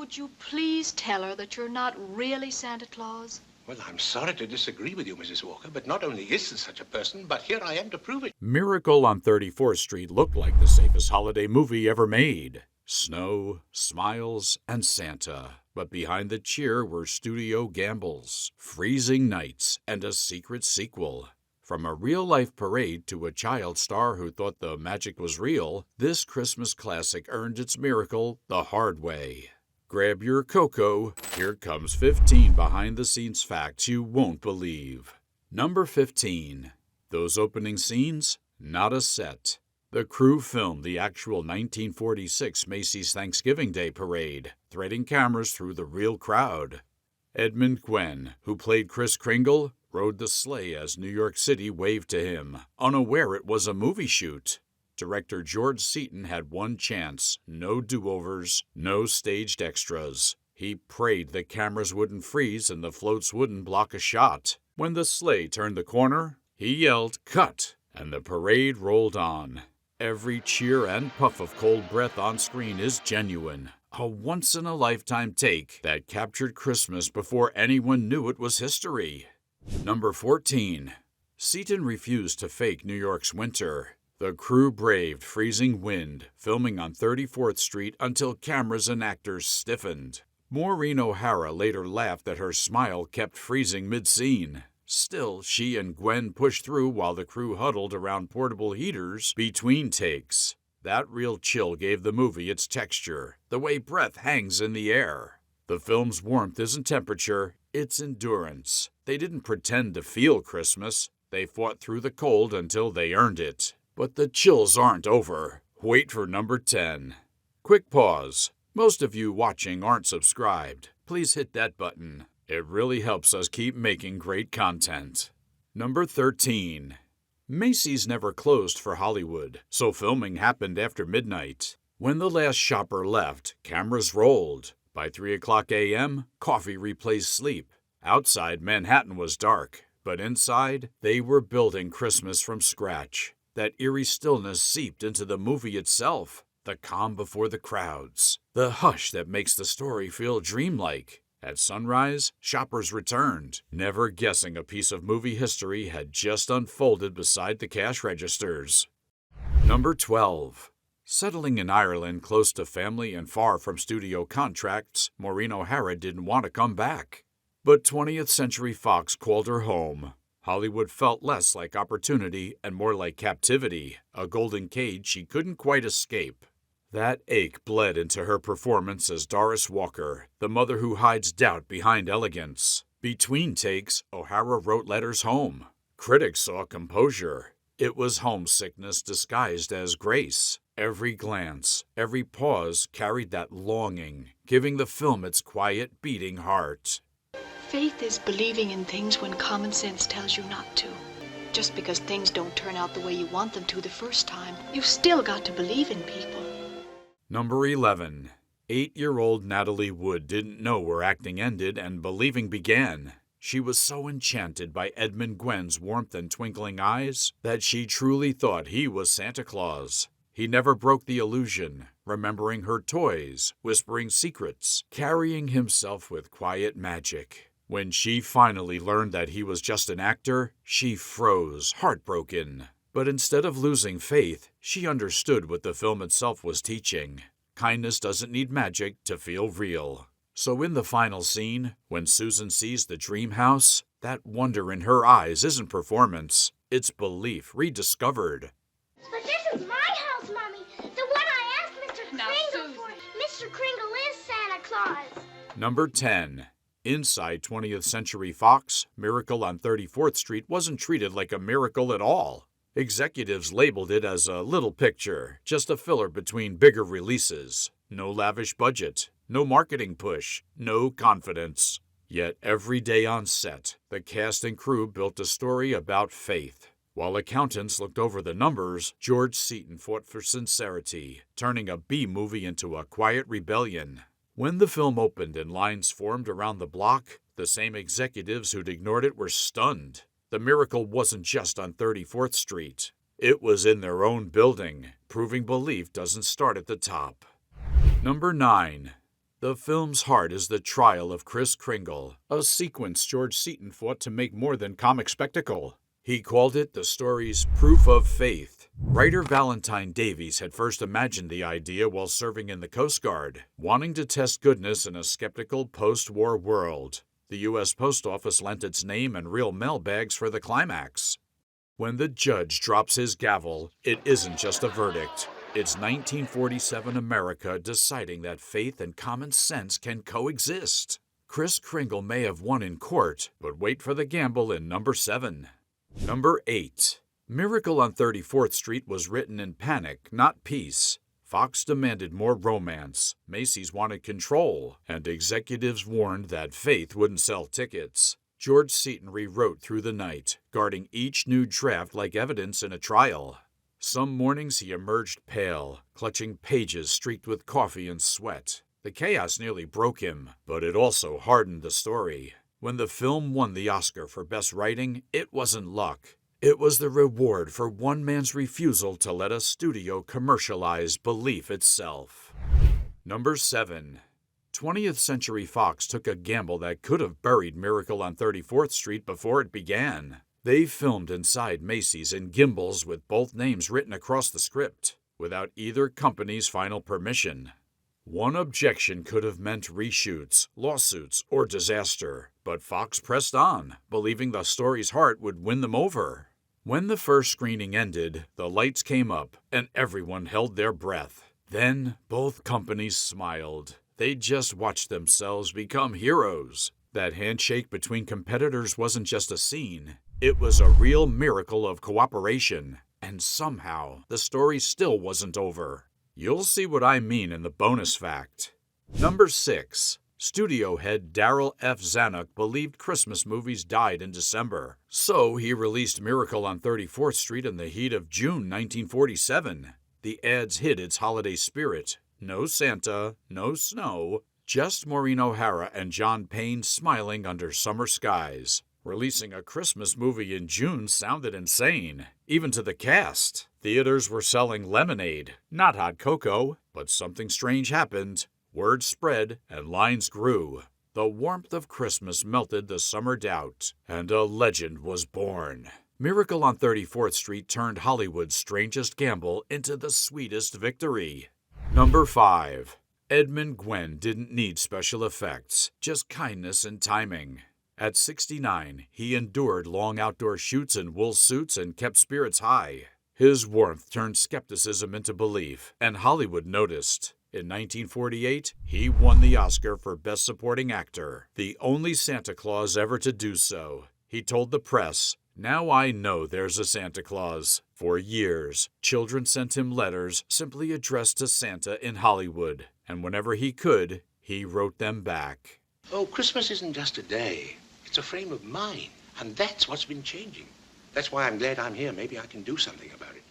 would you please tell her that you're not really Santa Claus? Well, I'm sorry to disagree with you, Mrs. Walker, but not only is there such a person, but here I am to prove it. Miracle on 34th Street looked like the safest holiday movie ever made. Snow, smiles, and Santa. But behind the cheer were studio gambles, freezing nights, and a secret sequel. From a real-life parade to a child star who thought the magic was real, this Christmas classic earned its miracle the hard way. Grab your cocoa. Here comes 15 behind-the-scenes facts you won't believe. Number 15. Those opening scenes? Not a set. The crew filmed the actual 1946 Macy's Thanksgiving Day Parade, threading cameras through the real crowd. Edmund Gwenn, who played Kris Kringle, rode the sleigh as New York City waved to him, unaware it was a movie shoot. Director George Seaton had one chance, no do-overs, no staged extras. He prayed the cameras wouldn't freeze and the floats wouldn't block a shot. When the sleigh turned the corner, he yelled, "Cut!" and the parade rolled on. Every cheer and puff of cold breath on screen is genuine. A once-in-a-lifetime take that captured Christmas before anyone knew it was history. Number 14. Seaton refused to fake New York's winter. The crew braved freezing wind, filming on 34th Street until cameras and actors stiffened. Maureen O'Hara later laughed that her smile kept freezing mid-scene. Still, she and Gwen pushed through while the crew huddled around portable heaters between takes. That real chill gave the movie its texture, the way breath hangs in the air. The film's warmth isn't temperature, it's endurance. They didn't pretend to feel Christmas. They fought through the cold until they earned it. But the chills aren't over. Wait for number 10. Quick pause. Most of you watching aren't subscribed. Please hit that button. It really helps us keep making great content. Number 13. Macy's never closed for Hollywood, so filming happened after midnight. When the last shopper left, cameras rolled. By 3 o'clock a.m., coffee replaced sleep. Outside, Manhattan was dark, but inside, they were building Christmas from scratch. That eerie stillness seeped into the movie itself, the calm before the crowds, the hush that makes the story feel dreamlike. At sunrise, shoppers returned, never guessing a piece of movie history had just unfolded beside the cash registers. Number 12. Settling in Ireland close to family and far from studio contracts, Maureen O'Hara didn't want to come back. But 20th Century Fox called her home. Hollywood felt less like opportunity and more like captivity, a golden cage she couldn't quite escape. That ache bled into her performance as Doris Walker, the mother who hides doubt behind elegance. Between takes, O'Hara wrote letters home. Critics saw composure. It was homesickness disguised as grace. Every glance, every pause carried that longing, giving the film its quiet, beating heart. Faith is believing in things when common sense tells you not to. Just because things don't turn out the way you want them to the first time, you've still got to believe in people. Number 11. 8-year-old Natalie Wood didn't know where acting ended and believing began. She was so enchanted by Edmund Gwenn's warmth and twinkling eyes that she truly thought he was Santa Claus. He never broke the illusion, remembering her toys, whispering secrets, carrying himself with quiet magic. When she finally learned that he was just an actor, she froze, heartbroken. But instead of losing faith, she understood what the film itself was teaching. Kindness doesn't need magic to feel real. So in the final scene, when Susan sees the dream house, that wonder in her eyes isn't performance. It's belief rediscovered. But this is my house, Mommy. The one I asked Mr. Kringle for. Mr. Kringle is Santa Claus. Number 10. Inside 20th Century Fox, Miracle on 34th Street wasn't treated like a miracle at all. Executives labeled it as a little picture, just a filler between bigger releases. No lavish budget, no marketing push, no confidence. Yet every day on set, the cast and crew built a story about faith. While accountants looked over the numbers, George Seaton fought for sincerity, turning a B-movie into a quiet rebellion. When the film opened and lines formed around the block, the same executives who'd ignored it were stunned. The miracle wasn't just on 34th Street. It was in their own building, proving belief doesn't start at the top. Number 9. The film's heart is the trial of Kris Kringle, a sequence George Seaton fought to make more than comic spectacle. He called it the story's proof of faith. Writer Valentine Davies had first imagined the idea while serving in the Coast Guard, wanting to test goodness in a skeptical post-war world. The U.S. Post Office lent its name and real mailbags for the climax. When the judge drops his gavel, it isn't just a verdict. It's 1947 America deciding that faith and common sense can coexist. Kris Kringle may have won in court, but wait for the gamble in number 7. Number 8. Miracle on 34th Street was written in panic, not peace. Fox demanded more romance, Macy's wanted control, and executives warned that faith wouldn't sell tickets. George Seaton rewrote through the night, guarding each new draft like evidence in a trial. Some mornings he emerged pale, clutching pages streaked with coffee and sweat. The chaos nearly broke him, but it also hardened the story. When the film won the Oscar for Best Writing, it wasn't luck. It was the reward for one man's refusal to let a studio commercialize belief itself. Number 7. 20th Century Fox took a gamble that could have buried Miracle on 34th Street before it began. They filmed inside Macy's in gimbals with both names written across the script, without either company's final permission. One objection could have meant reshoots, lawsuits, or disaster, but Fox pressed on, believing the story's heart would win them over. When the first screening ended, the lights came up, and everyone held their breath. Then, both companies smiled. They just watched themselves become heroes. That handshake between competitors wasn't just a scene. It was a real miracle of cooperation, and somehow the story still wasn't over. You'll see what I mean in the bonus fact. Number 6. Studio head Darryl F. Zanuck believed Christmas movies died in December, so he released Miracle on 34th Street in the heat of June 1947. The ads hid its holiday spirit. No Santa, no snow, just Maureen O'Hara and John Payne smiling under summer skies. Releasing a Christmas movie in June sounded insane, even to the cast. Theaters were selling lemonade, not hot cocoa, but something strange happened. Word spread and lines grew. The warmth of Christmas melted the summer doubt, and a legend was born. Miracle on 34th Street turned Hollywood's strangest gamble into the sweetest victory. Number 5. Edmund Gwenn didn't need special effects, just kindness and timing. At 69, he endured long outdoor shoots in wool suits and kept spirits high. His warmth turned skepticism into belief, and Hollywood noticed. In 1948, he won the Oscar for Best Supporting Actor, the only Santa Claus ever to do so. He told the press, "Now I know there's a Santa Claus." For years, children sent him letters simply addressed to Santa in Hollywood, and whenever he could, he wrote them back. Oh, Christmas isn't just a day. It's a frame of mind, and that's what's been changing. That's why I'm glad I'm here. Maybe I can do something about it.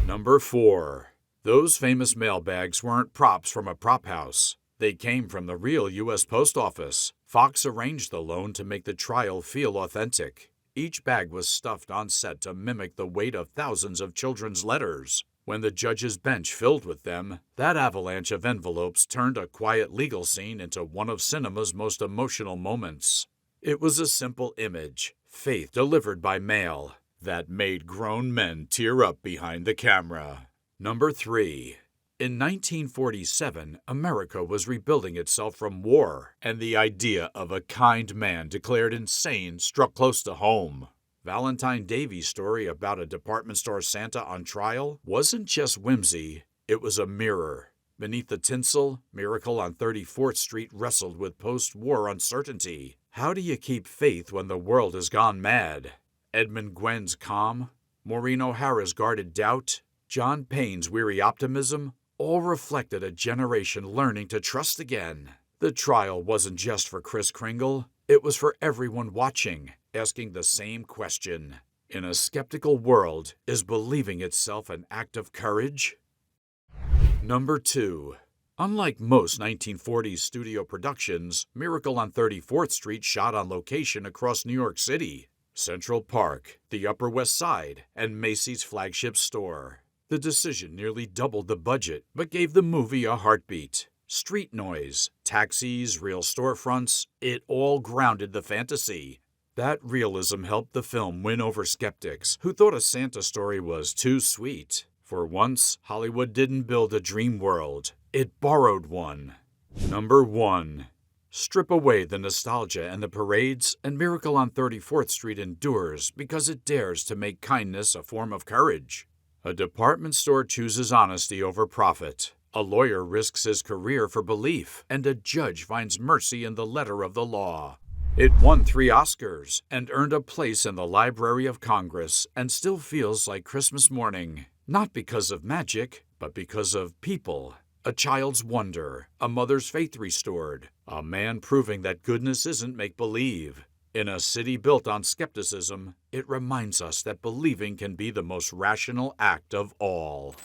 Number 4. Those famous mailbags weren't props from a prop house. They came from the real U.S. Post Office. Fox arranged the loan to make the trial feel authentic. Each bag was stuffed on set to mimic the weight of thousands of children's letters. When the judge's bench filled with them, that avalanche of envelopes turned a quiet legal scene into one of cinema's most emotional moments. It was a simple image, faith delivered by mail, that made grown men tear up behind the camera. Number 3. In 1947, America was rebuilding itself from war, and the idea of a kind man declared insane struck close to home. Valentine Davies' story about a department store Santa on trial wasn't just whimsy, it was a mirror. Beneath the tinsel, Miracle on 34th Street wrestled with post-war uncertainty. How do you keep faith when the world has gone mad? Edmund Gwenn's calm, Maureen O'Hara's guarded doubt, John Payne's weary optimism, all reflected a generation learning to trust again. The trial wasn't just for Kris Kringle, it was for everyone watching, asking the same question. In a skeptical world, is believing itself an act of courage? Number 2. Unlike most 1940s studio productions, Miracle on 34th Street shot on location across New York City. Central Park, the Upper West Side, and Macy's flagship store. The decision nearly doubled the budget, but gave the movie a heartbeat. street noise, taxis, real storefronts, it all grounded the fantasy. That realism helped the film win over skeptics who thought a Santa story was too sweet. For once, Hollywood didn't build a dream world. It borrowed one. Number 1. Strip away the nostalgia and the parades, and Miracle on 34th Street endures because it dares to make kindness a form of courage. A department store chooses honesty over profit. A lawyer risks his career for belief, and a judge finds mercy in the letter of the law. It won 3 Oscars and earned a place in the Library of Congress and still feels like Christmas morning. Not because of magic, but because of people. A child's wonder, a mother's faith restored, a man proving that goodness isn't make-believe. In a city built on skepticism, it reminds us that believing can be the most rational act of all.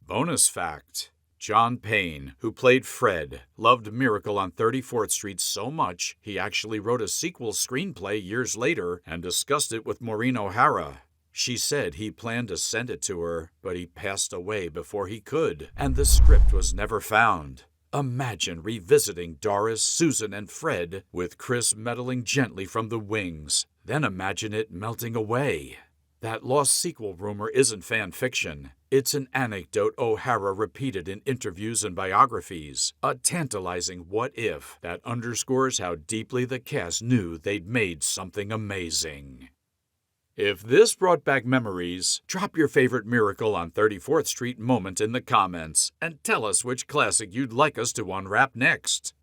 Bonus fact: John Payne, who played Fred, loved Miracle on 34th Street so much he actually wrote a sequel screenplay years later and discussed it with Maureen O'Hara. She said he planned to send it to her, but he passed away before he could, and the script was never found. Imagine revisiting Doris, Susan, and Fred with Kris meddling gently from the wings. Then imagine it melting away. That lost sequel rumor isn't fan fiction. It's an anecdote O'Hara repeated in interviews and biographies, a tantalizing what-if that underscores how deeply the cast knew they'd made something amazing. If this brought back memories, drop your favorite Miracle on 34th Street moment in the comments and tell us which classic you'd like us to unwrap next.